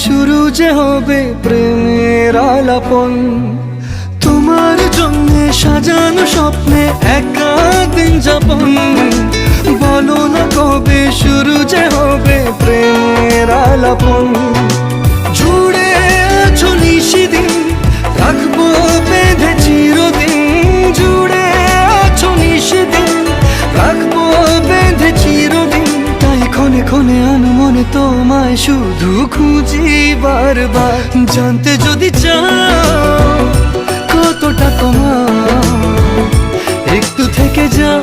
শুরু যে হবে প্রেমের আলাপন। তোমার জন্য সাজানো স্বপ্নে একা দিন যাপন। বলো না কবে শুরু যে হবে প্রেমের আলাপন। জুড়ে আছো নিশিদিন, রাখবো বেঁধে চিরদিন। জুড়ে আছো নিশিদিন, রাখবো বেঁধে চিরদিন। তাই ক্ষণে ক্ষণে আনমনে তোমায় শুধু খুঁজি বারবার। জানতে যদি চাও কতটা তোমার, একটু থেকে যাও